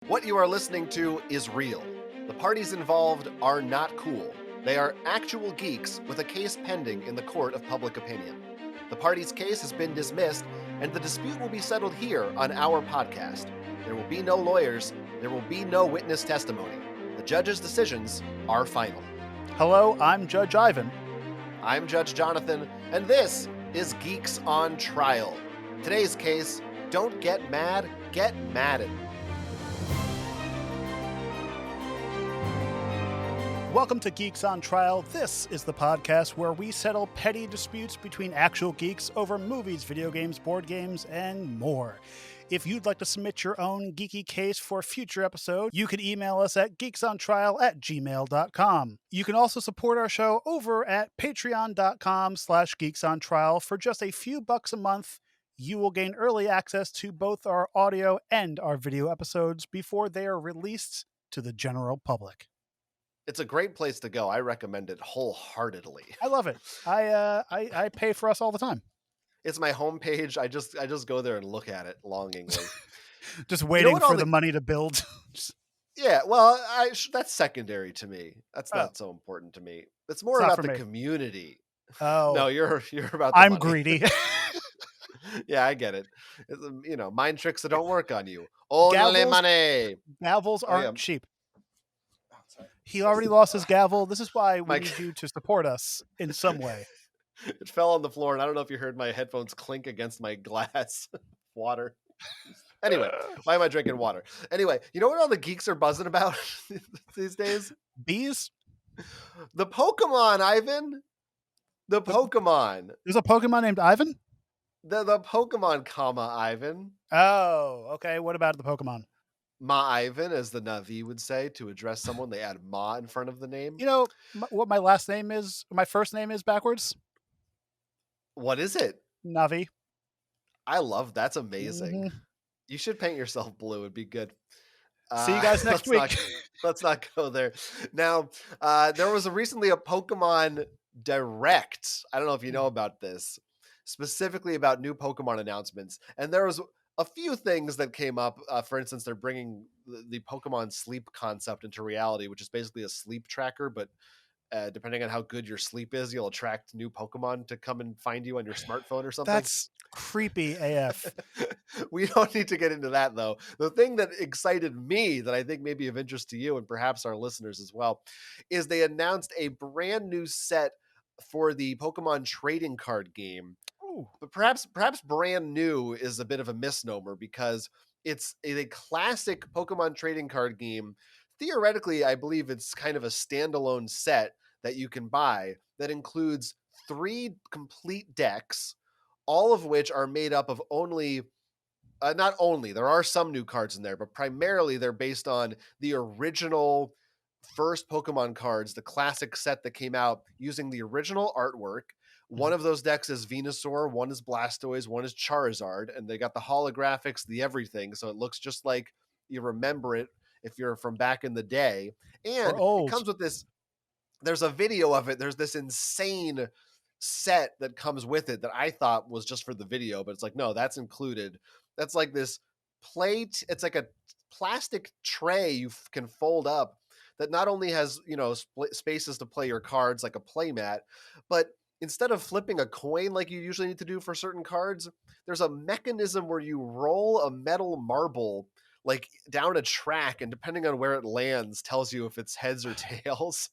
What you are listening to is real. The parties involved are not cool. They are actual geeks with a case pending in the court of public opinion. The party's case has been dismissed, and the dispute will be settled here on our podcast. There will be no lawyers, there will be no witness testimony. The judge's decisions are final. Hello, I'm Judge Ivan. I'm Judge Jonathan, and this is Geeks on Trial. Today's case, don't get mad, get Madden. Welcome to Geeks on Trial. This is the podcast where we settle petty disputes between actual geeks over movies, video games, board games, and more. If you'd like to submit your own geeky case for a future episode, you can email us at geeksontrial@gmail.com. You can also support our show over at patreon.com/geeksontrial. For just a few bucks a month, you will gain early access to both our audio and our video episodes before they are released to the general public. It's a great place to go. I recommend it wholeheartedly. I love it. I pay for us all the time. It's my homepage. I just go there and look at it longingly. Just waiting what, for the money to build. Yeah, well, that's secondary to me. That's not so important to me. It's more It's not about for the me. community. Oh, No, you're about the I'm money. greedy. Yeah, I get it. It's, mind tricks that don't work on you. Only Gavels- money. Gavels aren't yeah. cheap. Oh, sorry. He already lost his gavel. This is why we Mike. need you to support us in some way. It fell on the floor, and I don't know if you heard my headphones clink against my glass water. Anyway, why am I drinking water? Anyway, you know what all the geeks are buzzing about these days? Bees? The Pokemon, Ivan. The Pokemon. There's a Pokemon named Ivan? The Pokemon, Ivan. Oh, okay. What about the Pokemon? Ma Ivan, as the Navi would say, to address someone, they add Ma in front of the name. You know what my last name is? My first name is backwards? What is it? Navi. I love that's amazing. Mm-hmm. You should paint yourself blue. It'd be good. See you guys next week. Let's not go there. Now, there was recently a Pokemon Direct. I don't know if you know about this, specifically about new Pokemon announcements. And there was a few things that came up. For instance, they're bringing the Pokemon sleep concept into reality, which is basically a sleep tracker, but depending on how good your sleep is, you'll attract new Pokemon to come and find you on your smartphone or something. That's creepy AF. We don't need to get into that, though. The thing that excited me that I think may be of interest to you and perhaps our listeners as well is they announced a brand new set for the Pokemon trading card game. Ooh. But perhaps brand new is a bit of a misnomer because it's a classic Pokemon trading card game. Theoretically, I believe it's kind of a standalone set that you can buy that includes 3 complete decks, all of which are made up of not only, there are some new cards in there, but primarily they're based on the original first Pokemon cards, the classic set that came out using the original artwork. One of those decks is Venusaur, one is Blastoise, one is Charizard, and they got the holographics, the everything, so it looks just like you remember it if you're from back in the day. And it comes with this, there's a video of it, there's this insane set that comes with it that I thought was just for the video, but it's like, no, that's included. That's like this plate, it's like a plastic tray you can fold up that not only has, spaces to play your cards like a play mat, but instead of flipping a coin like you usually need to do for certain cards, there's a mechanism where you roll a metal marble like down a track, and depending on where it lands tells you if it's heads or tails.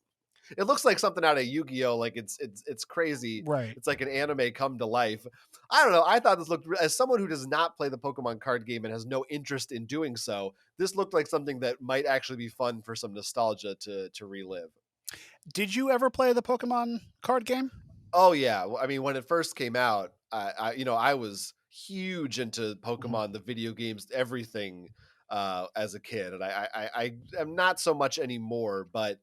It looks like something out of Yu-Gi-Oh! Like it's crazy. Right. It's like an anime come to life. I don't know. I thought this looked, as someone who does not play the Pokemon card game and has no interest in doing so, this looked like something that might actually be fun for some nostalgia to relive. Did you ever play the Pokemon card game? Oh yeah. I mean, when it first came out, I was huge into Pokemon, the video games, everything as a kid, and I am not so much anymore, but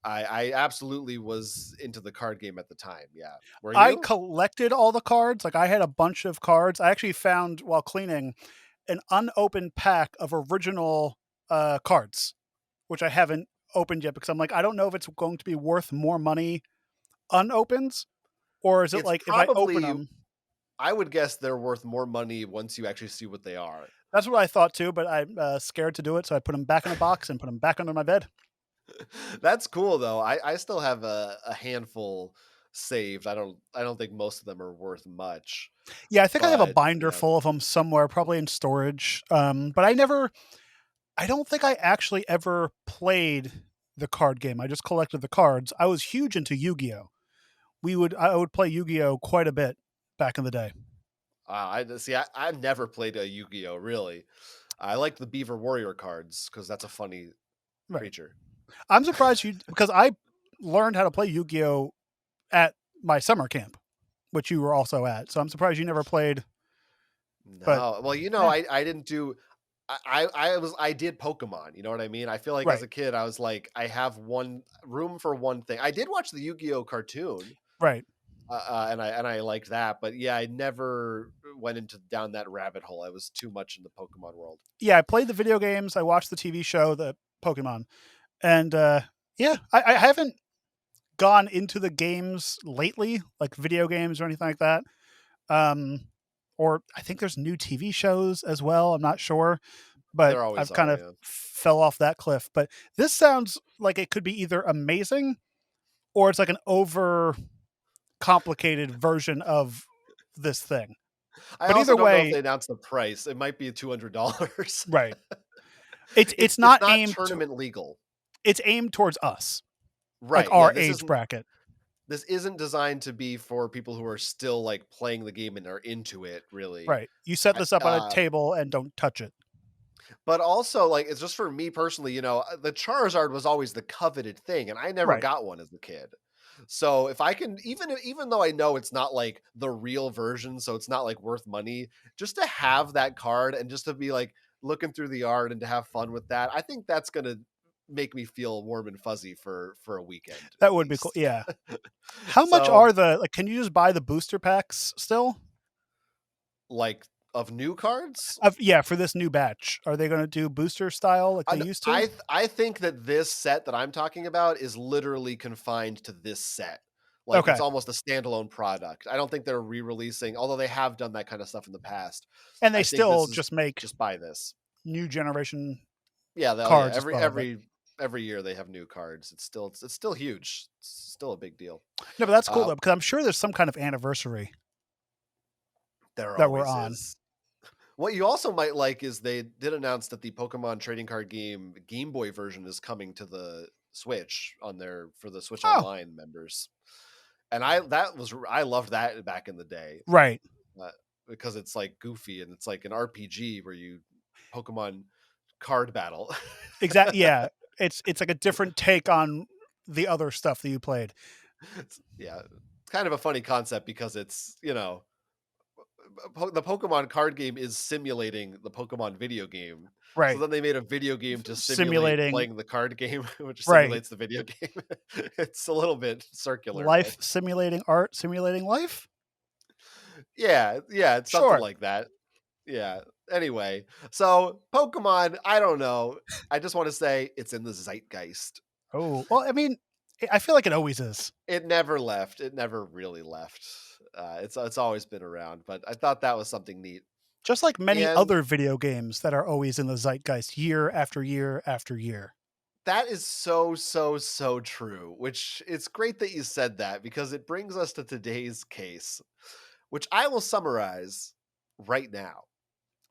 I absolutely was into the card game at the time. Yeah. Were you? I collected all the cards. Like I had a bunch of cards. I actually found while cleaning an unopened pack of original cards, which I haven't opened yet because I'm like, I don't know if it's going to be worth more money unopened, or is it It's like if I open them? I would guess they're worth more money once you actually see what they are. That's what I thought too, but I'm scared to do it, so I put them back in a box and put them back under my bed. That's cool though. I still have a handful saved. I don't think most of them are worth much, Yeah, I think I have a but binder yeah. full of them somewhere, probably in storage. But I don't think I actually ever played the card game. I just collected the cards. I was huge into Yu-Gi-Oh. I would play Yu-Gi-Oh quite a bit back in the day. I see. I've never played a Yu-Gi-Oh. Really. I like the Beaver Warrior cards because that's a funny Right. creature. I'm surprised you because I learned how to play Yu-Gi-Oh at my summer camp, which you were also at. So I'm surprised you never played. But No, well, yeah, I didn't do. I did Pokemon. You know what I mean? I feel like as right, a kid, I was like, I have one room for one thing. I did watch the Yu-Gi-Oh cartoon, right. and I liked that, but yeah, I never went into down that rabbit hole. I was too much in the Pokemon world. Yeah, I played the video games. I watched the TV show, the Pokemon, and yeah, I haven't gone into the games lately, like video games or anything like that. Um, or I think there's new TV shows as well. I'm not sure, but There always I've kind are, of yeah. fell off that cliff. But this sounds like it could be either amazing or it's like an over complicated version of this thing. I But also either don't know if way, they announced the price. It might be $200. right. It's It's not not aimed to tournament legal, it's aimed towards us, like right? Yeah, our this age isn't bracket. this isn't designed to be for people who are still like playing the game and are into it. Really, Right. You set I, this up on a table and don't touch it. but also like it's just for me personally. The Charizard was always the coveted thing, and I never Right. got one as a kid. So if I can, even though I know it's not like the real version, so it's not like worth money, just to have that card and just to be like looking through the art and to have fun with that, I think that's gonna make me feel warm and fuzzy for a weekend That at would be cool. least. Yeah. How much So are the like, can you just buy the booster packs still? like of new cards, Yeah, for this new batch. Are they gonna do booster style like they used to? I think that this set that I'm talking about is literally confined to this set. Like it's Okay. almost a standalone product. I don't think they're re-releasing, although they have done that kind of stuff in the past. And they I think still this is just make just buy this. new generation Yeah. cards as well, but Every year they have new cards. It's still huge. It's still a big deal. no, but that's cool Uh, though, because I'm sure there's some kind of anniversary there that we're always on. is. What you also might like is they did announce that the Pokemon trading card Game Boy version is coming to the Switch for the Switch Oh, Online members. And I loved that back in the day, right. uh, because it's like goofy and it's like an RPG where you Pokemon card battle. Yeah. It's like a different take on the other stuff that you played. Yeah, it's kind of a funny concept because the Pokemon card game is simulating the Pokemon video game. So Right. then they made a video game to simulate Simulating playing the card game, which right. simulates the video game. It's a little bit circular, but Life simulating art, simulating life? yeah, it's something Sure. like that. Yeah. Anyway, so Pokemon, I don't know. I just want to say it's in the zeitgeist. Oh, well, I mean, I feel like it always is. It never left. It never really left. It's always been around, but I thought that was something neat. Just like many And other video games that are always in the zeitgeist year after year after year. that is so, so, so true, which it's great that you said that because it brings us to today's case, which I will summarize right now.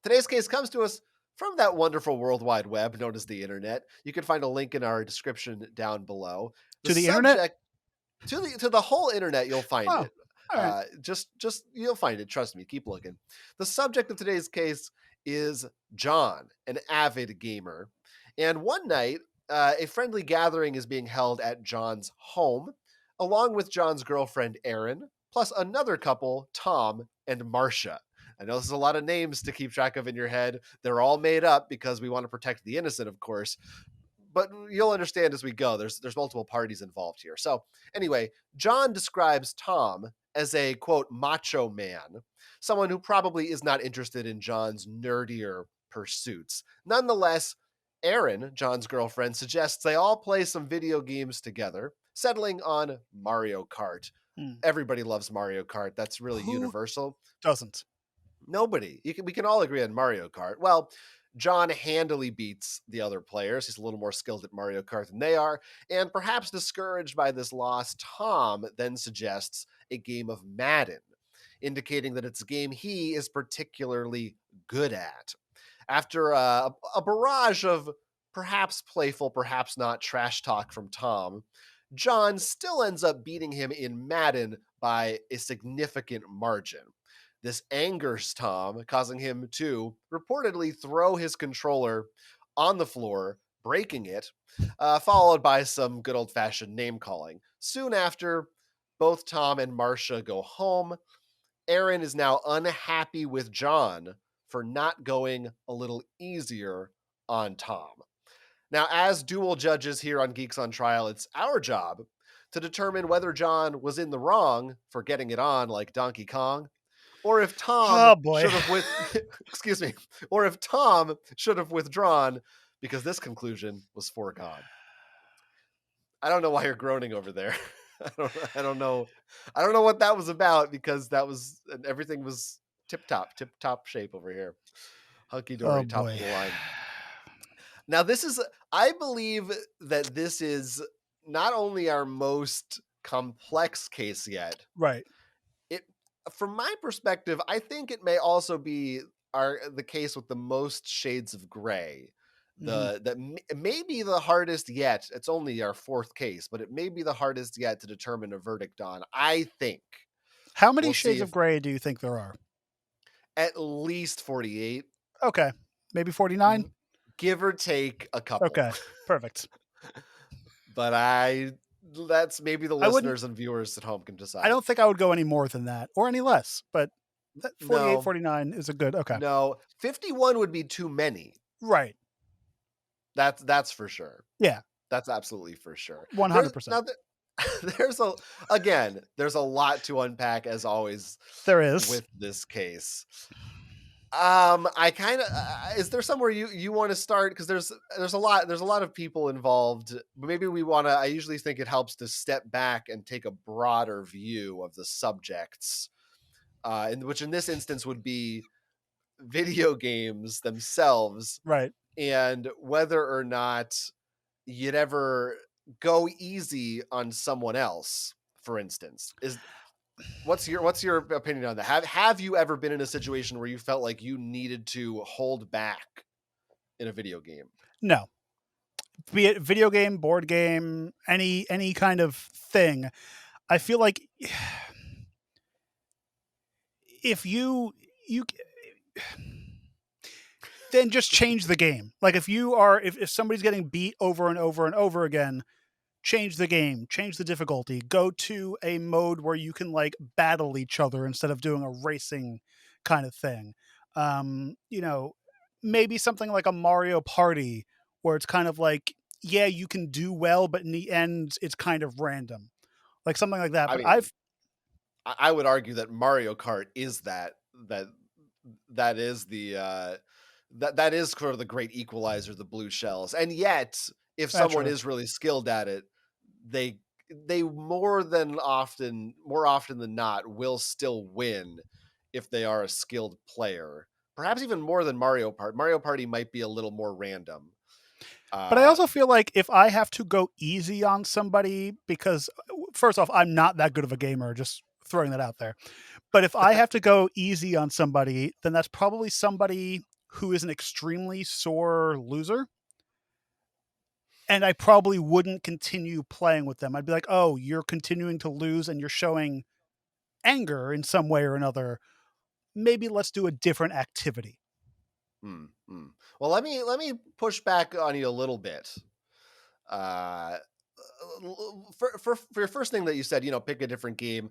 Today's case comes to us from that wonderful World Wide Web known as the internet. You can find a link in our description down below. The To the internet? subject to the whole internet, you'll find Oh, it. all right. Just you'll find it. Trust me. Keep looking. The subject of today's case is John, an avid gamer, and one night, a friendly gathering is being held at John's home, along with John's girlfriend Erin, plus another couple, Tom and Marcia. I know this is a lot of names to keep track of in your head. They're all made up because we want to protect the innocent, of course, but you'll understand as we go. There's multiple parties involved here. So anyway, John describes Tom as a quote macho man, someone who probably is not interested in John's nerdier pursuits. Nonetheless, Erin, John's girlfriend, suggests they all play some video games together, settling on Mario Kart. Hmm. Everybody loves Mario Kart. That's really Who universal. doesn't? Nobody. We can all agree on Mario Kart. Well, John handily beats the other players. He's a little more skilled at Mario Kart than they are. And perhaps discouraged by this loss, Tom then suggests a game of Madden, indicating that it's a game he is particularly good at. After a barrage of perhaps playful, perhaps not trash talk from Tom, John still ends up beating him in Madden by a significant margin. This angers Tom, causing him to reportedly throw his controller on the floor, breaking it, followed by some good old fashioned name calling. Soon after, both Tom and Marcia go home. Aaron is now unhappy with John for not going a little easier on Tom. Now, as dual judges here on Geeks on Trial, it's our job to determine whether John was in the wrong for getting it on like Donkey Kong, or if Tom Oh boy. should have with excuse me, or if Tom should have withdrawn because this conclusion was foregone. I don't know why you're groaning over there. I don't know. I don't know what that was about because that was everything was tip top shape over here. Hunky Oh dory, top of boy. the line. Now, this is, I believe that this is not only our most complex case yet, Right. it, from my perspective, I think it may also be the case with the most shades of gray. Mhm. It may be the hardest yet. It's only our fourth case, but it may be the hardest yet to determine a verdict on. I think How many we'll see shades of if gray do you think there are? at least 48, Okay. Maybe 49? give or take a couple. Okay. Perfect. But that's maybe the I wouldn't listeners and viewers at home can I decide. don't think I would go any more than that or any less, but that 48, No, 49 is a good okay. no, 51 would be too many. Right. That's for sure. Yeah. That's absolutely for sure. There's 100%. now there's a again, there's a lot to unpack as always There is. with this case. I kind of is there somewhere you want to start because there's a lot of people involved. But maybe we want to. I usually think it helps to step back and take a broader view of the subjects, which in this instance would be video games themselves Right. and whether or not you'd ever go easy on someone else. For instance, is what's your opinion on that? Have you ever been in a situation where you felt like you needed to hold back in a video game? No. Be it video game, board game, any kind of thing. I feel like if you then just change the game. Like if somebody's getting beat over and over and over again, change the game, change the difficulty, go to a mode where you can like battle each other instead of doing a racing kind of thing. You know, maybe something like a Mario Party where it's kind of like, yeah, you can do well, but in the end, it's kind of random, like something like that. I But mean, I would argue that Mario Kart is that that is the that is sort of the great equalizer, the blue shells. And yet, if someone true. is really skilled at it, they they more often than not will still win if they are a skilled player. Perhaps even more than Mario Party. Mario Party might be a little more random. But I Uh also feel like if I have to go easy on somebody, because first off, I'm not that good of a gamer, just throwing that out there. But if I have to go easy on somebody, then that's probably somebody who is an extremely sore loser. And I probably wouldn't continue playing with them. I'd be like, oh, you're continuing to lose and you're showing anger in some way or another. Maybe let's do a different activity. mm, mm. Well, let me push back on you a little bit. Uh for your first thing that you said, pick a different game.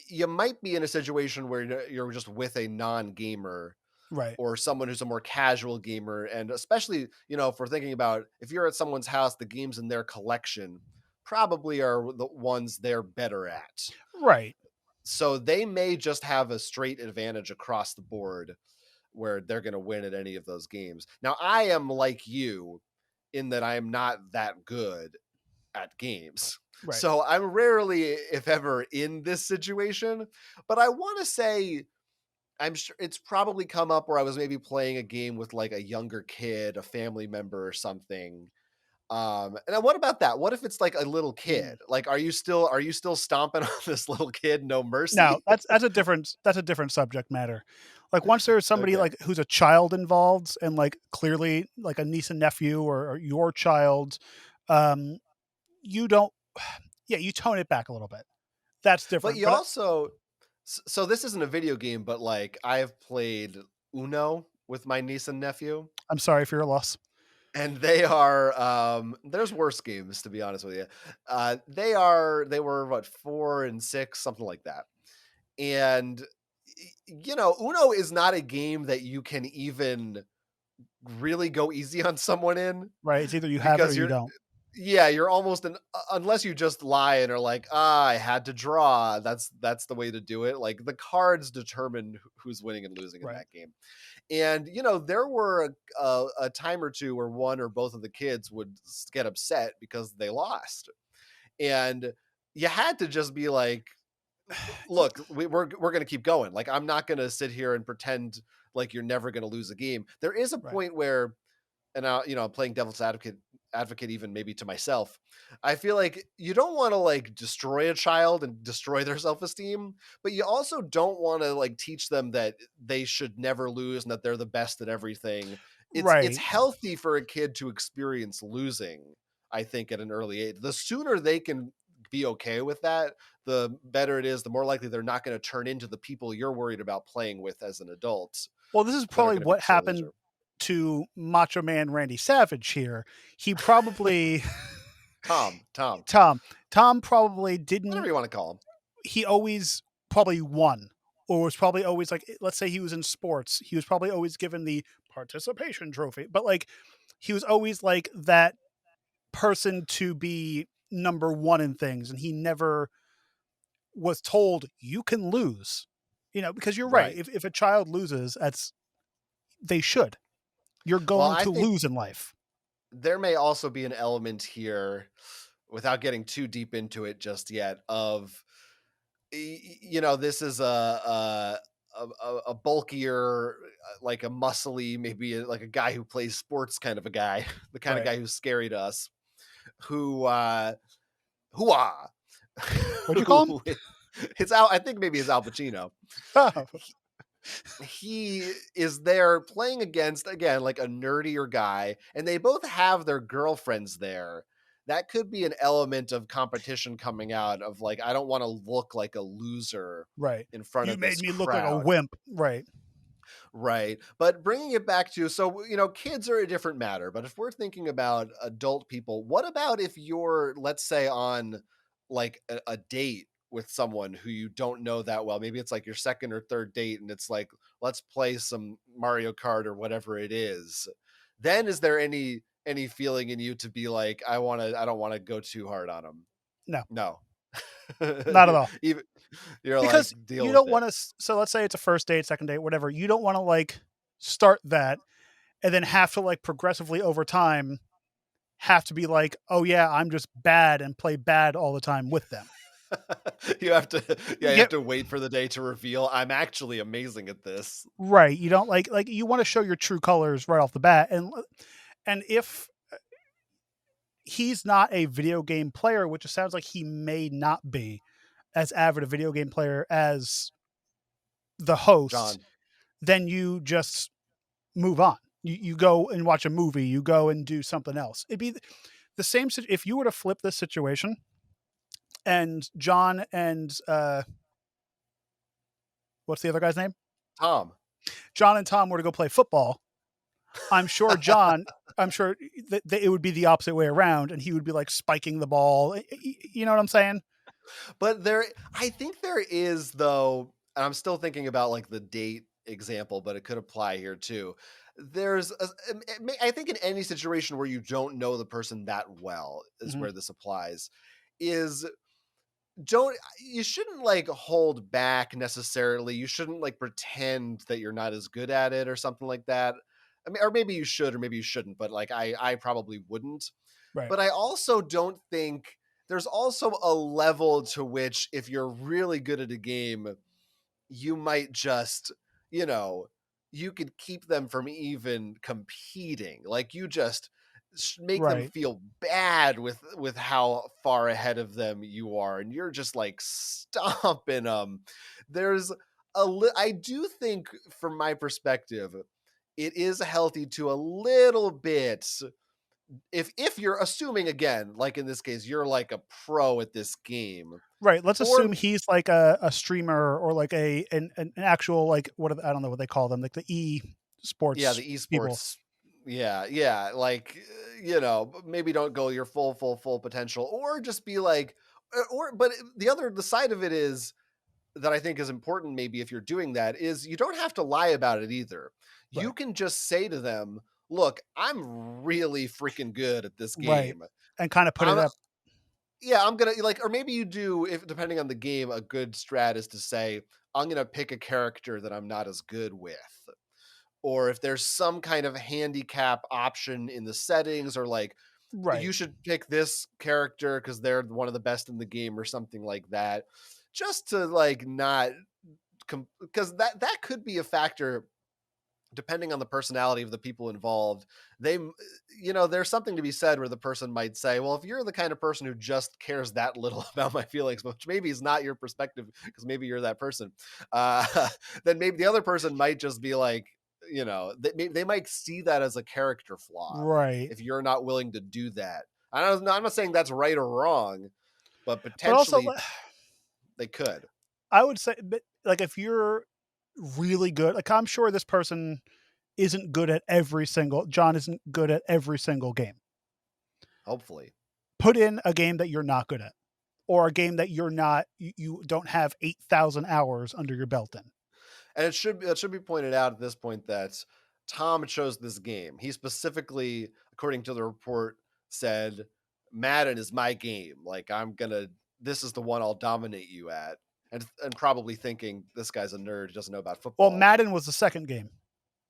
You might be in a situation where you're just with a non-gamer Right. or someone who's a more casual gamer, and especially, if we're thinking about if you're at someone's house, the games in their collection probably are the ones they're better at. Right. So they may just have a straight advantage across the board where they're going to win at any of those games. Now, I am like you in that I am not that good at games. Right. So I'm rarely, if ever, in this situation. But I want to say I'm sure it's probably come up where I was maybe playing a game with like a younger kid, a family member or something. And then what about that? What if it's like a little kid? Mm. Like, are you still stomping on this little kid? No No, mercy. that's a different subject matter. Like, once there's somebody, Okay. like, who's a child involved and, like, clearly, like, a niece and nephew or your child, um, you don't yeah, you tone it back a little bit. That's But different, you but I also, so this isn't a video game, but like I've played Uno with my niece and nephew, I'm sorry for your loss. and they are there's worse games to be honest with you. They were what 4 and 6, something like that. And Uno is not a game that you can even really go easy on someone in Right? It's either you have it or because you you're don't. yeah, you're almost an unless you just lie and are like, "Ah, I had to draw." That's the way to do it. Like the cards determine who's winning and losing in Right. that game. And there were a time or two where one or both of the kids would get upset because they lost, and you had to just be like, "Look, we're going to keep going. Like I'm not going to sit here and pretend like you're never going to lose a game." There is a Right. point where, and I'm playing devil's advocate even maybe to myself. I feel like you don't want to like destroy a child and destroy their self-esteem, but you also don't want to like teach them that they should never lose and that they're the best at everything. It's Right. healthy for a kid to experience losing, I think, at an early age. The sooner they can be okay with that, the better it is, the more likely they're not going to turn into the people you're worried about playing with as an adult Well, this is that are probably going to be what the sore happened loser. to Macho Man Randy Savage here. He probably Tom, Tom Tom probably whatever didn't you want to call him. he always probably won or was probably always like, let's say he was in sports, he was probably always given the participation trophy, but like he was always like that person to be number one in things, and he never was told you can lose, because you're right. Right. If a child loses, they should. You're Well, going I to think lose in life. there may also be an element here, without getting too deep into it just yet, of this is a bulkier, like a muscly, maybe like a guy who plays sports kind of a guy, the kind of Right. guy who's scary to us, who hooah, What'd you call him? who it's Al. I think maybe it's Al Pacino. Oh, He is there playing against again like a nerdier guy, and they both have their girlfriends there. That could be an element of competition coming out of like, I don't want to look like a loser right. in front You of made this me look like a crowd. wimp. Right. Right. But bringing it back to, so, kids are a different matter. But if we're thinking about adult people, what about if you're, let's say, on like a date with someone who you don't know that well? Maybe it's like your second or third date, and it's like, let's play some Mario Kart or whatever it is. Then is there any feeling in you to be like, I don't want to go too hard on them? No, No. not at all. Even you're like, Because deal you with don't it. want to. So let's say it's a first date, second date, whatever. You don't want to like start that and then have to like progressively over time have to be like, oh yeah, I'm just bad and play bad all the time with them. You have to, yeah, you Yeah, have to wait for the day to reveal I'm actually amazing at this. right. You don't like you want to show your true colors right off the bat, and if he's not a video game player, which it sounds like he may not be as avid a video game player as the host, John. then you just move on. You go and watch a movie. You go and do something else. It'd be the same if you were to flip this situation and John and what's the other guy's name? Tom. John and Tom were to go play football. I'm sure John. I'm sure that it would be the opposite way around, and he would be like spiking the ball. You know what I'm saying? But I think there is though, and I'm still thinking about like the date example, but it could apply here too. I think in any situation where you don't know the person that well is Mhm. where this applies. Is don't You shouldn't like hold back necessarily. You shouldn't like pretend that you're not as good at it or something like that. I mean, or maybe you should, or maybe you shouldn't. But like, I probably wouldn't. Right. But I also don't think there's also a level to which if you're really good at a game, you might just you know, you could keep them from even competing. Like you just make them Right. feel bad with how far ahead of them you are, and you're just like stomping them. There's I do think, from my perspective, it is healthy to a little bit, if you're assuming, again, like in this case, you're like a pro at this game, Right. Let's assume or he's like a streamer or like an actual like what are I don't know what they call them, like the yeah, sports the people. esports. Yeah, yeah, like, maybe don't go your full potential, or just be like, or but the side of it is that I think is important, maybe if you're doing that, is you don't have to lie about it either. You Right. can just say to them, "Look, I'm really freaking good at this Right. game. And kind of put it I'm up. Yeah, I'm gonna like," or maybe you do, if depending on the game, a good strat is to say, "I'm gonna pick a character that I'm not as good with." Or if there's some kind of handicap option in the settings, or like, Right. you should pick this character because they're one of the best in the game, or something like that, just to like not, because that could be a factor depending on the personality of the people involved. There's something to be said where the person might say, well, if you're the kind of person who just cares that little about my feelings, which maybe is not your perspective because maybe you're that person, uh, then maybe the other person might just be like, they might see that as a character flaw Right. if you're not willing to do that. I'm not saying that's right or wrong, but But also potentially they could. I would say but like if you're really good, like I'm sure this person isn't good at every single John isn't good at every single game. Hopefully. Put in a game that you're not good at, or a game that you don't have 8,000 hours under your belt in. And it should be pointed out at this point that Tom chose this game. He specifically, according to the report, said, Madden is my game. Like, this is the one I'll dominate you at. And probably thinking this guy's a nerd who doesn't know about Well, football. Madden was the second game.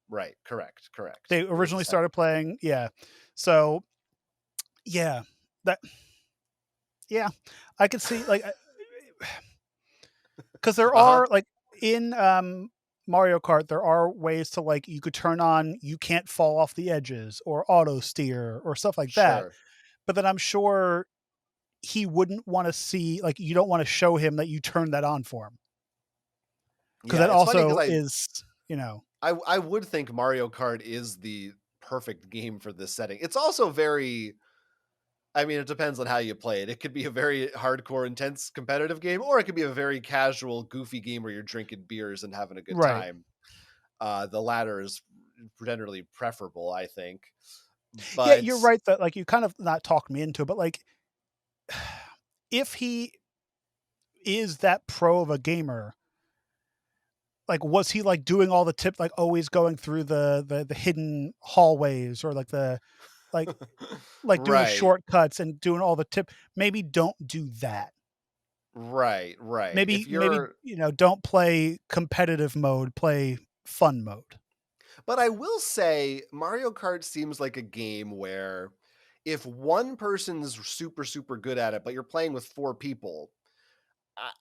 Right. Correct. They It was the originally second. started playing, yeah. So, yeah. That yeah. I could see like cuz there Uh-huh. are like in Mario Kart there are ways to like you could turn on you can't fall off the edges or auto steer or stuff like that. Sure. But then I'm sure he wouldn't want to see like you don't want to show him that you turned that on for him because Yeah, that it's funny because also I is you know I would think Mario Kart is the perfect game for this setting. It's also very, I mean, it depends on how you play it. It could be a very hardcore, intense, competitive game, or it could be a very casual, goofy game where you're drinking beers and having a good right. time. The latter is generally preferable, I think. Yeah, But you're right that like you kind of not talked me into it, but like if he is that pro of a gamer, like was he like doing all the tips, like always going through the hidden hallways or like the like like doing the right, shortcuts and doing all the tip maybe don't do that. right. If Maybe you're, don't play competitive mode, play fun mode. but I will say Mario Kart seems like a game where if one person's super good at it, but you're playing with four people,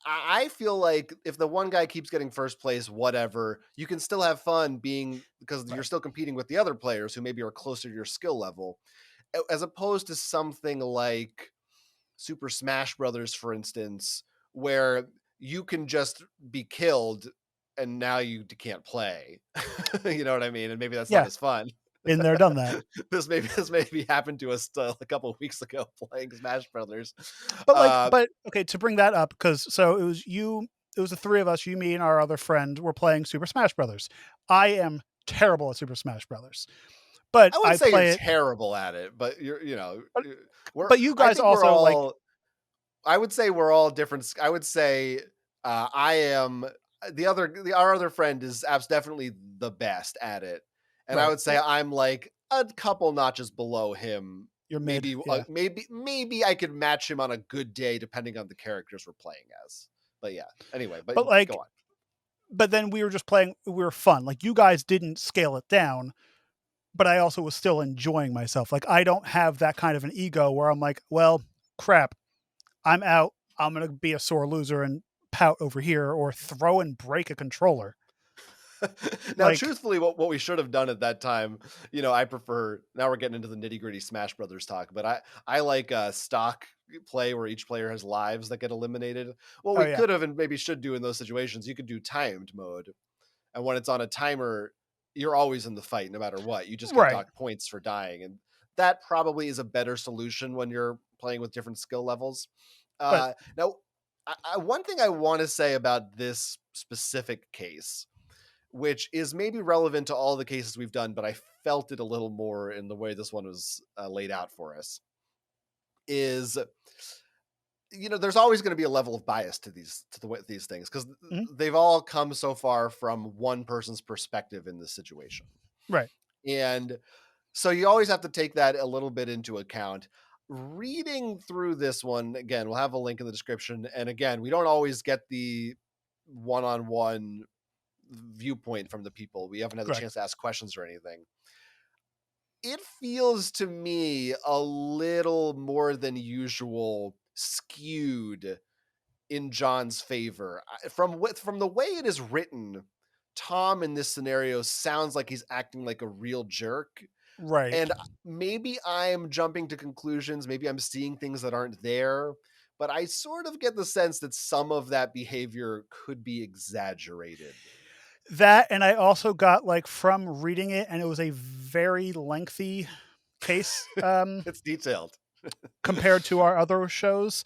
I feel like if the one guy keeps getting first place, whatever, you can still have fun being, because you're Right. still competing with the other players who maybe are closer to your skill level, as opposed to something like Super Smash Brothers, for instance, where you can just be killed and now you can't play. You know what I mean? And maybe that's not Yeah, as fun. been there, done that. This maybe happened to us a couple of weeks ago playing Smash Brothers. Uh, But okay, to bring that up, because so it was the three of us, you, me, and our other friend were playing Super Smash Brothers. I am terrible at Super Smash Brothers, but I wouldn't I say you're play it. terrible at it, but But, we're. but you I guys think we're also like all. I would say we're all different. I would say I am our other friend is definitely the best at it, and I right. would say I'm like a couple notches below him. You're mid, Maybe yeah. maybe I could match him on a good day, depending on the characters we're playing as. But yeah. Anyway, but But go like, on. but then we were just playing. We were fun. Like you guys didn't scale it down, but I also was still enjoying myself. Like I don't have that kind of an ego where I'm like, well, crap, I'm out. I'm gonna be a sore loser and pout over here or throw and break a controller. Now, Like, truthfully, what we should have done at that time, I prefer. Now we're getting into the nitty gritty Smash Brothers talk, but I like stock play where each player has lives that get eliminated. What oh we yeah, could have and maybe should do in those situations, you could do timed mode, and when it's on a timer, you're always in the fight no matter what. You just get right. docked points for dying, and that probably is a better solution when you're playing with different skill levels. But Now, one thing I want to say about this specific case, which is maybe relevant to all the cases we've done, but I felt it a little more in the way this one was laid out for us, is there's always going to be a level of bias to these things because mhm, they've all come so far from one person's perspective in this situation, right. and so you always have to take that a little bit into account. Reading through this one again, we'll have a link in the description, and again, we don't always get the one-on-one viewpoint from the people. We haven't had the Correct. chance to ask questions or anything. It feels to me a little more than usual skewed in John's favor. From the way it is written, Tom in this scenario sounds like he's acting like a real jerk. Right. And maybe I'm jumping to conclusions, maybe I'm seeing things that aren't there, but I sort of get the sense that some of that behavior could be exaggerated. That, and I also got, like, from reading it, and it was a very lengthy case, It's detailed. compared to our other shows.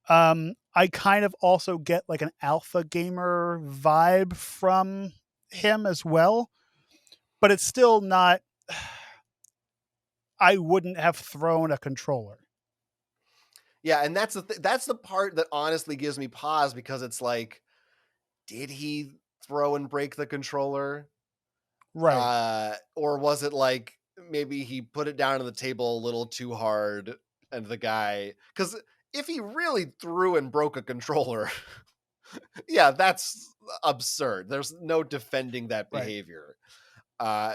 I kind of also get, like, an alpha gamer vibe from him as well, but it's still not. I wouldn't have thrown a controller. Yeah, and that's the part that honestly gives me pause because it's like, did he throw and break the controller? Right. Or was it like maybe he put it down on the table a little too hard and the guy, because if he really threw and broke a controller, yeah, that's absurd. There's no defending that Right. behavior.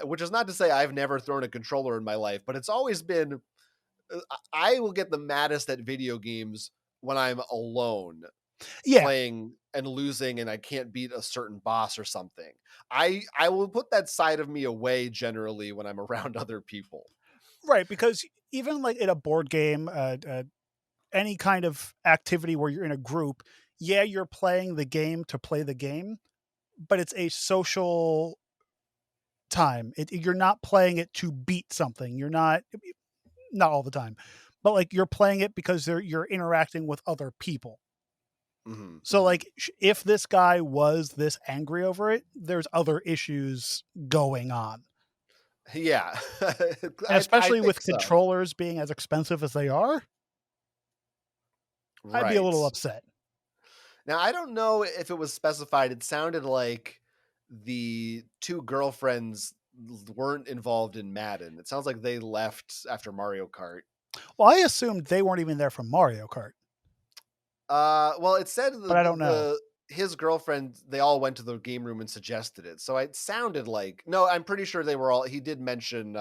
Which is not to say I've never thrown a controller in my life, but it's always been I will get the maddest at video games when I'm alone Yeah. playing and losing and I can't beat a certain boss or something. I will put that side of me away generally when I'm around other people. Right. Because even like in a board game, any kind of activity where you're in a group, yeah, you're playing the game to play the game, but it's a social time. You're not playing it to beat something. You're not all the time, but like you're playing it because you're interacting with other people. Hmm, So hmm. like if this guy was this angry over it, there's other issues going on. Yeah, And I especially think with so. controllers being as expensive as they are, I'd be a Right. little upset. Now I don't know if it was specified. It sounded like the two girlfriends weren't involved in Madden. It sounds like they left after Mario Kart. Well, I assumed they weren't even there from Mario Kart, Well, it said but I don't know. his girlfriend, they all went to the game room and suggested it. So it sounded like, no, I'm pretty sure they were all. He did mention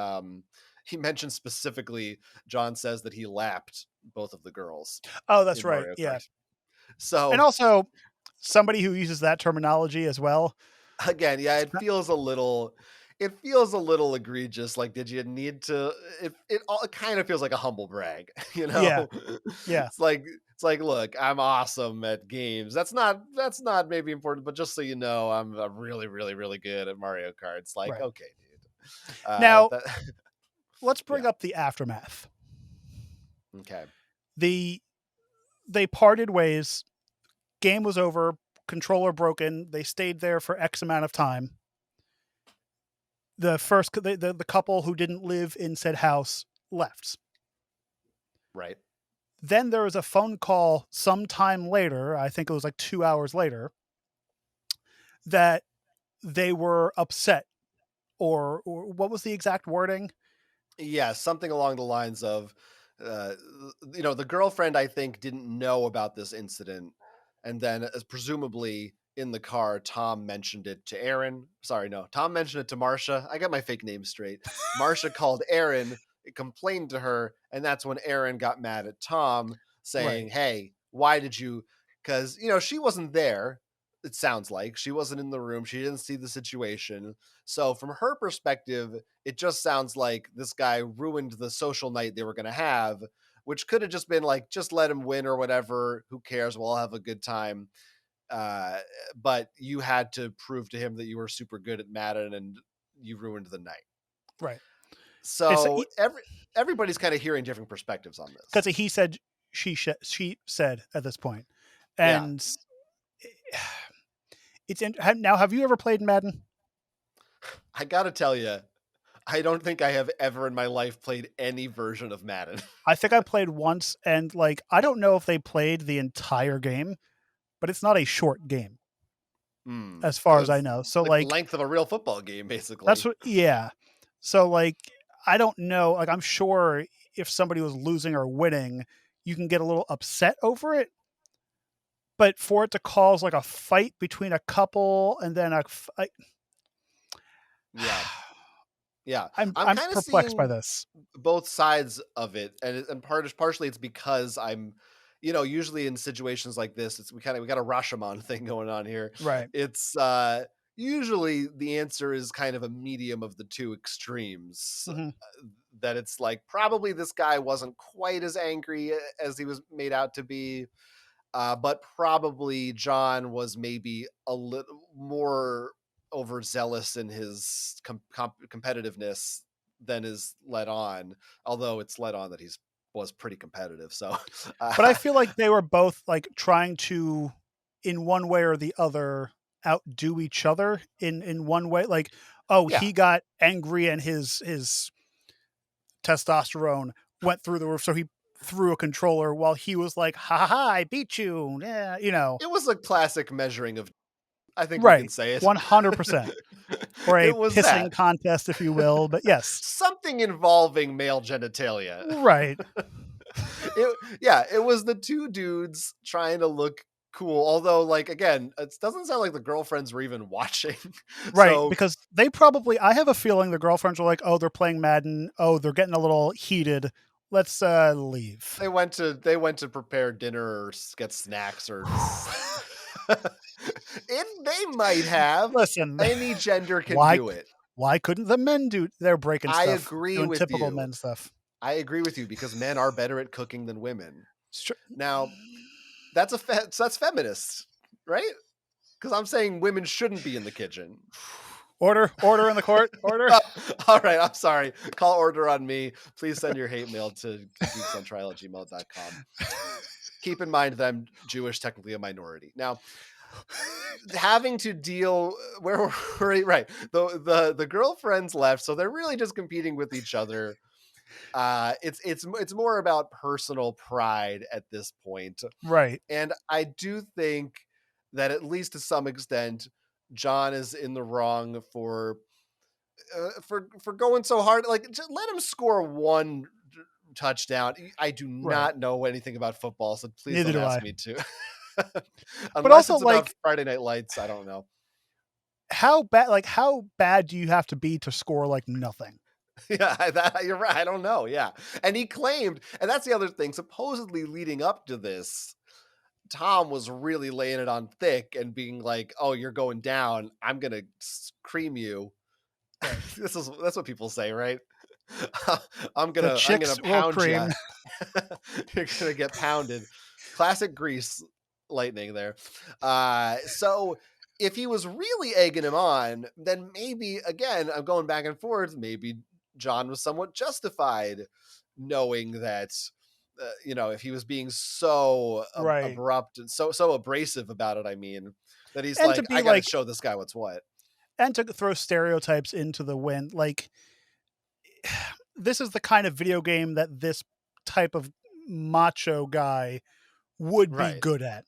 he mentioned specifically. John says that he lapped both of the girls Oh, that's in right. Mario Yeah. Kart. And So also somebody who uses that terminology as well. again, yeah, It's not, it feels a little egregious. Like, did you need to? It kind of feels like a humble brag, you yeah. know? Yeah. It's like, look, I'm awesome at games. That's not maybe important, but just so you know, I'm really, really, really good at Mario Kart. It's like, Right. okay, dude. Now, That let's bring yeah, up the aftermath. okay, The They parted ways, game was over, controller broken, they stayed there for X amount of time. The couple who didn't live in said house left. right, Then there was a phone call sometime later, I think it was like 2 hours later, that they were upset, or what was the exact wording? yeah, something along the lines of, uh, the girlfriend I think didn't know about this incident, and then as presumably in the car, Tom mentioned it to Aaron. Sorry, no, Tom mentioned it to Marsha. I got my fake names straight. Marsha called Aaron, complained to her, and that's when Aaron got mad at Tom, saying, Right. "Hey, why did you?" Because she wasn't there. it sounds like she wasn't in the room. She didn't see the situation. So from her perspective, it just sounds like this guy ruined the social night they were going to have, which could have just been like, just let him win or whatever. Who cares? We'll all have a good time. Uh, but you had to prove to him that you were super good at Madden and you ruined the night. Right. It's So everybody's kind of hearing different perspectives on this. because he said, she said at this point, Yeah. and now. Have you ever played Madden? I got to tell you, I don't think I have ever in my life played any version of Madden. I think I played once, and like I don't know if they played the entire game, but it's not a short game as far as I It's know. So like the like length of a real football game, that's basically. what, yeah. So like I don't know. Like I'm sure if somebody was losing or winning, you can get a little upset over it. But for it to cause like a fight between a couple and then Yeah. Yeah. I'm I'm kind of perplexed by seeing this. both sides of it, and partially it's because I'm, usually in situations like this, it's we got a Rashomon thing going on here. Right. It's usually the answer is kind of a medium of the two extremes. Hmm. That it's like probably this guy wasn't quite as angry as he was made out to be, but probably John was maybe a little more overzealous in his competitiveness than is let on. Although it's let on that he's was pretty competitive. So, But I uh, feel like they were both like trying to, in one way or the other, outdo each other in one way. Like, oh, yeah, he got angry and his testosterone went through the roof, so he threw a controller while he was like, "Ha ha, I beat you!" Yeah, you know, it was a classic measuring of. I think we can right, say it. 100%, or a It was pissing that contest, if you will. But yes, something involving male genitalia. right, Yeah, it was the two dudes trying to look cool. Although, like, again, it doesn't sound like the girlfriends were even watching. right, So because they probably, I have a feeling the girlfriends were like, "Oh, they're playing Madden. Oh, they're getting a little heated. Let's leave." they went to prepare dinner or get snacks or. They might have. Listen, Any gender can why do it. why couldn't the men do? They're breaking I stuff, agree doing with typical you. men stuff. I agree with you because men are better at cooking than women. Str- Now, so that's feminist, right? Because I'm saying women shouldn't be in the kitchen. order in the court, order. Oh, all right, I'm sorry. Call order on me. Please send your hate mail to geeksontrial@gmail.com. Keep in mind that I'm Jewish, technically a minority. Now, having to deal where we're right, the girlfriends left, so they're really just competing with each other. It's more about personal pride at this point, Right, and I do think that at least to some extent, John is in the wrong for going so hard. Like, just let him score one touchdown. I do right. not know anything about football, so please Neither don't do ask I. me to. But Unless also, it's about like, Friday Night Lights, I don't know. how bad do you have to be to score like nothing? Yeah, you're right. I don't know. Yeah, and he claimed, and that's the other thing. Supposedly, leading up to this, Tom was really laying it on thick and being like, "Oh, you're going down. I'm gonna cream you." Right. That's what people say, right? The I'm gonna chicks will pound you. cream. You're gonna get pounded. Classic Grease lightning there. So if he was really egging him on, then maybe again, I'm going back and forth. Maybe John was somewhat justified, knowing that. If he was being so Right. abrupt and so abrasive about it, I mean, that he's And to like, be I got to like, show this guy what's what. and to throw stereotypes into the wind. Like, this is the kind of video game that this type of macho guy would be Right. good at.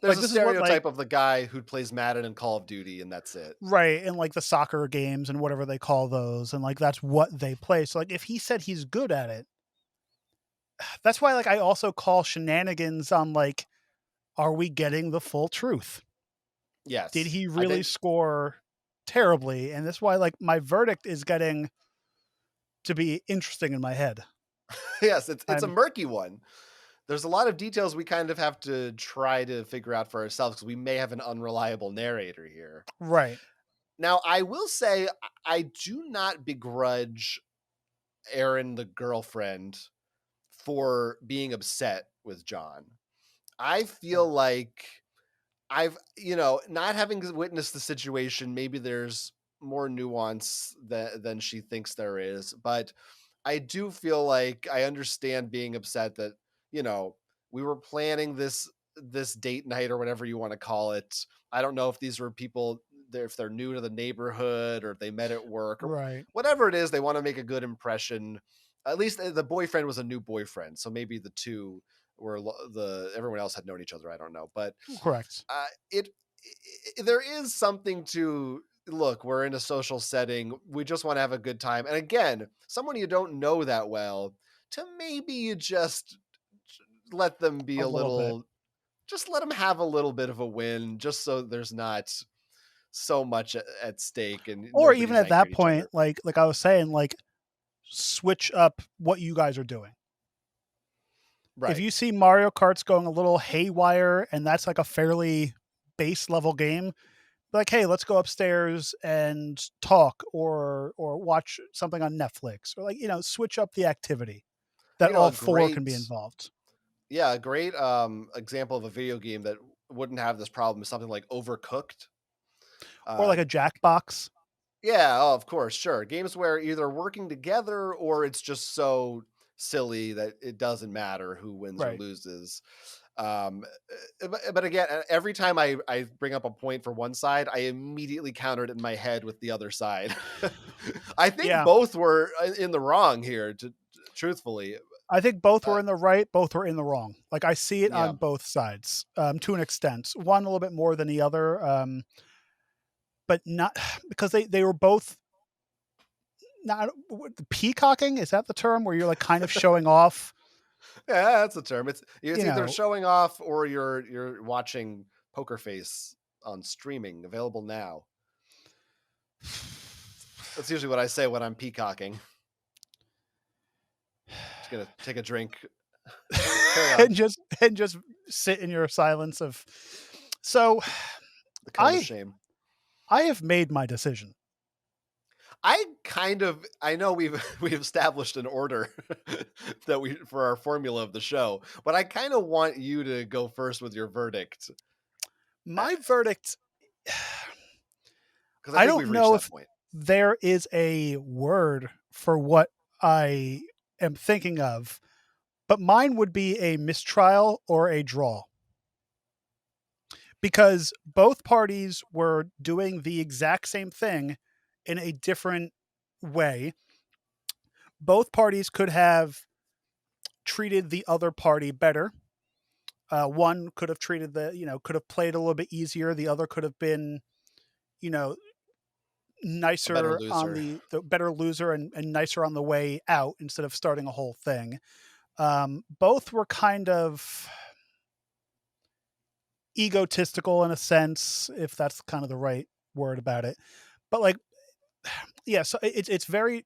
There's Like, a this is what, like, stereotype of the guy who plays Madden and Call of Duty, and that's it. right, and like the soccer games and whatever they call those, and like that's what they play. So like if he said he's good at it, that's why like I also call shenanigans on like, are we getting the full truth? Did Yes, he I really think. score terribly? And that's why like my verdict is getting to be interesting in my head. Yes, it's a I'm murky one there's a lot of details we kind of have to try to figure out for ourselves because we may have an unreliable narrator here. Right. Now, I will say I do not begrudge Erin, the girlfriend, for being upset with John. I feel Sure. like not having witnessed the situation, maybe there's more nuance than she thinks there is, but I do feel like I understand being upset that, you know, we were planning this date night or whatever you want to call it. I don't know if these were people if they're new to the neighborhood or if they met at work or Right. whatever it is, they want to make a good impression. At least the boyfriend was a new boyfriend, so maybe the two were the everyone else had known each other. I don't know, but Correct. it there is something to look. We're in a social setting. We just want to have a good time. And again, someone you don't know that well, to maybe you just let them be A a little bit. little, just let them have a little bit of a win, just so there's not so much at stake and Or even nobody's at angry that at each point, other. like I was saying, like switch up what you guys are doing. If Right. you see Mario Kart's going a little haywire and that's like a fairly base level game, like, hey, let's go upstairs and talk or watch something on Netflix or like, switch up the activity that all A four can great, be involved. yeah, a great example of a video game that wouldn't have this problem is something like Overcooked. Or like Uh, a Jackbox. Yeah, oh, of course, sure. Games where either working together or it's just so silly that it doesn't matter who wins or Right. loses. But again, every time I bring up a point for one side, I immediately counter it in my head with the other side. I think Yeah. both were in the wrong here, truthfully. I think both Uh, were in the right, both were in the wrong. Like I see it yeah, on both sides, to an extent. One a little bit more than the other, but not because they were both not peacocking. Is that the term where you're like kind of showing off? yeah, that's the term. It's You either know, showing off or you're watching Poker Face on streaming, available now. That's usually what I say when I'm peacocking. Just gonna take a drink. Carry on. and just sit in your silence of. So The cone of I shame. I have made my decision. I know we've we've established an order that we for our formula of the show, but I kind of want you to go first with your verdict My verdict. because I I think don't we've reached know that if point. there is a word for what I am thinking of, but mine would be a mistrial or a draw because both parties were doing the exact same thing in a different way. Both parties could have treated the other party better. One could have treated could have played a little bit easier. The other could have been, you know, A better nicer on loser. the better loser and nicer on the way out instead of starting a whole thing. Both were kind of egotistical in a sense, if that's kind of the right word about it. But like, yeah, so it's very.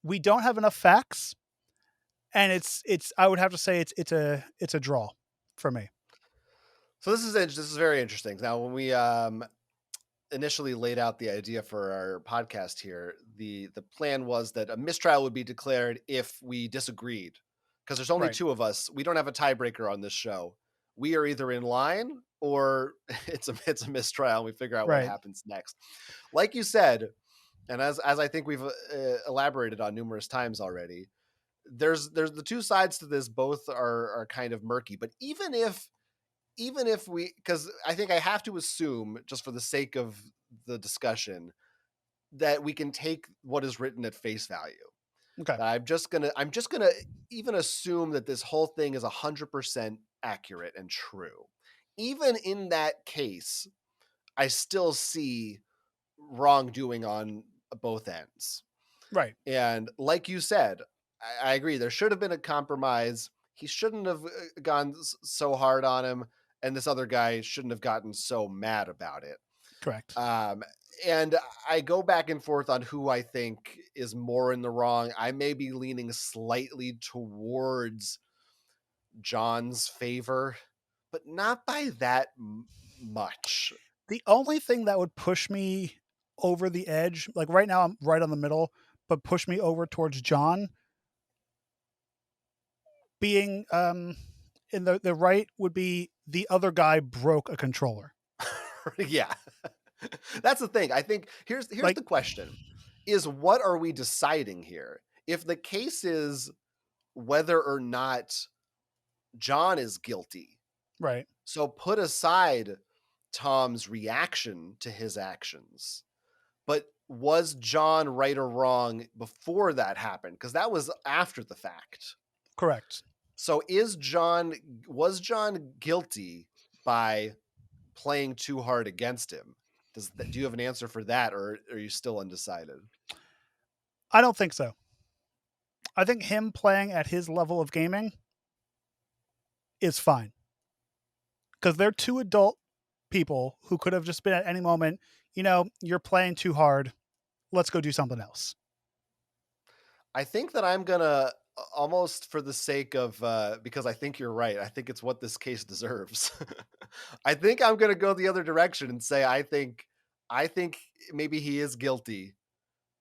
We don't have enough facts, and it's. I would have to say it's a draw for me. So this is very interesting. Now, when we initially laid out the idea for our podcast here, the plan was that a mistrial would be declared if we disagreed. Because there's only Right, two of us. We don't have a tiebreaker on this show. We are either in line or it's a mistrial and we figure out what right, happens next. Like you said, and as I think we've elaborated on numerous times already, there's the two sides to this. Both are kind of murky. But even if we, because I think I have to assume, just for the sake of the discussion, that we can take what is written at face value. okay, That I'm just gonna even assume that this whole thing is 100% accurate and true. Even in that case, I still see wrongdoing on both ends. right, And like you said, I agree. There should have been a compromise. He shouldn't have gone so hard on him, and this other guy shouldn't have gotten so mad about it. correct. Um, and I go back and forth on who I think is more in the wrong. I may be leaning slightly towards John's favor, but not by that much. The only thing that would push me over the edge, like right now I'm right on the middle, but push me over towards John being in the right would be the other guy broke a controller. Yeah. That's the thing. I think here's Like the question is what are we deciding here? If the case is whether or not John is guilty, right. so put aside Tom's reaction to his actions. But was John right or wrong before that happened? Because that was after the fact. Correct. So was John guilty by playing too hard against him? Do you have an answer for that, or are you still undecided? I don't think so. I think him playing at his level of gaming is fine. Because they're two adult people who could have just been at any moment, you're playing too hard. Let's go do something else. I think that I'm gonna almost for the sake of because I think you're right. I think it's what this case deserves. I think I'm gonna go the other direction and say I think maybe he is guilty,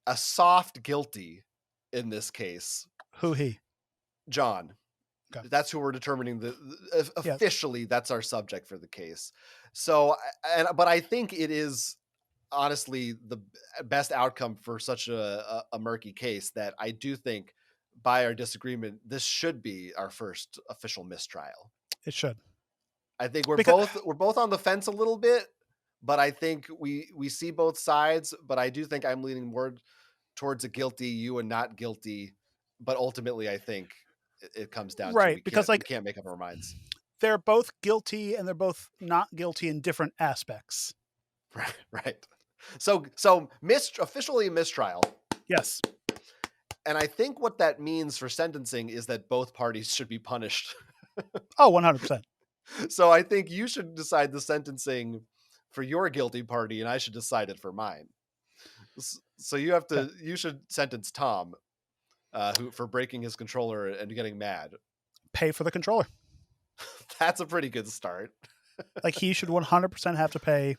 a soft guilty in this case. Who he? John. Okay. That's who we're determining Yes, officially that's our subject for the case. So but I think it is honestly the best outcome for such a murky case that I do think by our disagreement this should be our first official mistrial. it should. I think Because we're both on the fence a little bit, but I think we see both sides, but I do think I'm leaning more towards a guilty, you and not guilty, but ultimately I think it comes down to right, because we like can't make up our minds. they're both guilty and they're both not guilty in different aspects. Right, right. So officially mistrial. Yes. And I think what that means for sentencing is that both parties should be punished. Oh, 100%. So I think you should decide the sentencing for your guilty party and I should decide it for mine. So Okay. you should sentence Tom who for breaking his controller and getting mad. Pay for the controller. That's a pretty good start. Like he should 100% have to pay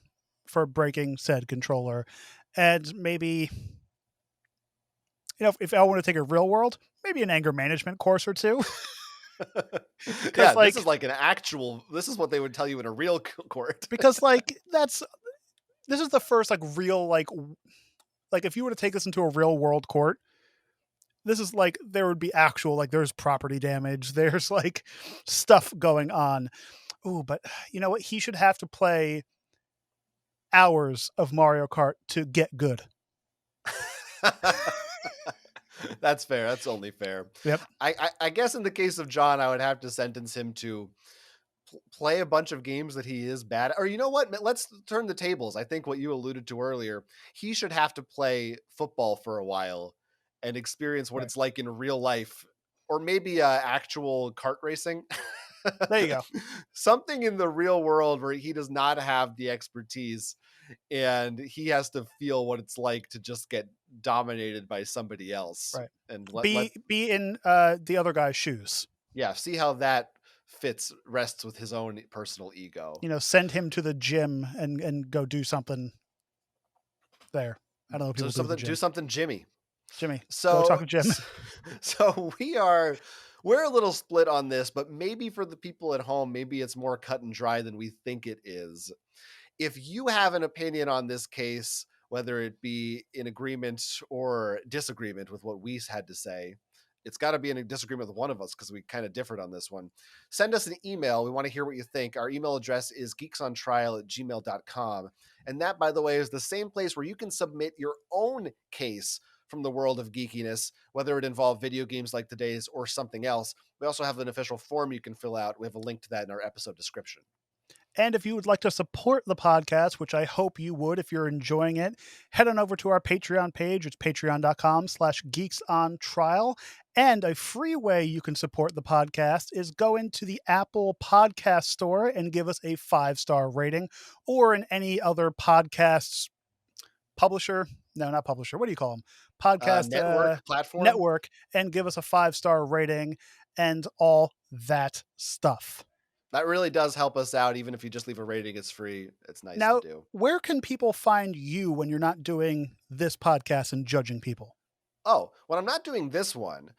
for breaking said controller. And maybe, if I want to take a real world, maybe an anger management course or two. Yeah, Because this like, is like this is what they would tell you in a real court. because like this is the first like real like if you were to take this into a real world court, this is like there would be actual like there's property damage, there's like stuff going on. Ooh, but you know what? He should have to play hours of Mario Kart to get good. That's fair. That's only fair. Yep. I guess in the case of John, I would have to sentence him to play a bunch of games that he is bad at. Or you know what? Let's turn the tables. I think what you alluded to earlier, he should have to play football for a while and experience what Right. it's like in real life, or maybe actual kart racing. There you go. Something in the real world where he does not have the expertise and he has to feel what it's like to just get dominated by somebody else Right. and Be in the other guy's shoes. yeah, see how that rests with his own personal ego. Send him to the gym and go do something there. I don't know what So people do at the do gym. something Jimmy. Jimmy, go So talk to Jim. so we're a little split on this, but maybe for the people at home, maybe it's more cut and dry than we think it is. If you have an opinion on this case, whether it be in agreement or disagreement with what we had to say, it's got to be in a disagreement with one of us because we kind of differed on this one. Send us an email. We want to hear what you think. Our email address is geeksontrial@gmail.com. And that, by the way, is the same place where you can submit your own case from the world of geekiness, whether it involve video games like today's or something else. We also have an official form you can fill out. We have a link to that in our episode description. And if you would like to support the podcast, which I hope you would if you're enjoying it, head on over to our Patreon page. It's patreon.com/geeksontrial. And a free way you can support the podcast is go into the Apple Podcast Store and give us a 5-star rating, or in any other podcasts publisher. No, not publisher. What do you call them? Podcast Network platform. network, and give us a 5-star rating. and all that stuff. That really does help us out. Even if you just leave a rating, it's free. It's nice to Now, do. where can people find you when you're not doing this podcast and judging people? Oh, when I'm not doing this one,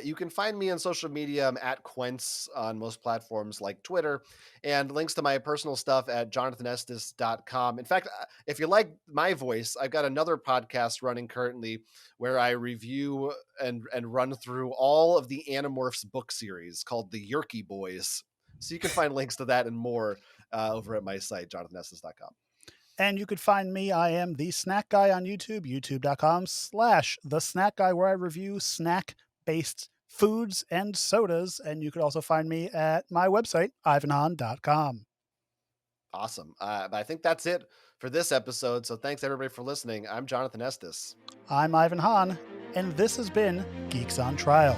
you can find me on social media. I'm at Quince on most platforms like Twitter, and links to my personal stuff at jonathanestis.com. In fact, if you like my voice, I've got another podcast running currently where I review and run through all of the Animorphs book series called the Yerky Boys. So you can find links to that and more over at my site, jonathanestis.com. And you could find me. I am the Snack Guy on YouTube, youtube.com/the Snack Guy, where I review snack based foods and sodas. And you could also find me at my website, ivanhan.com. Awesome. But I think that's it for this episode. So thanks everybody for listening. I'm Jonathan Estes. I'm Ivan Hahn, and this has been Geeks on Trial.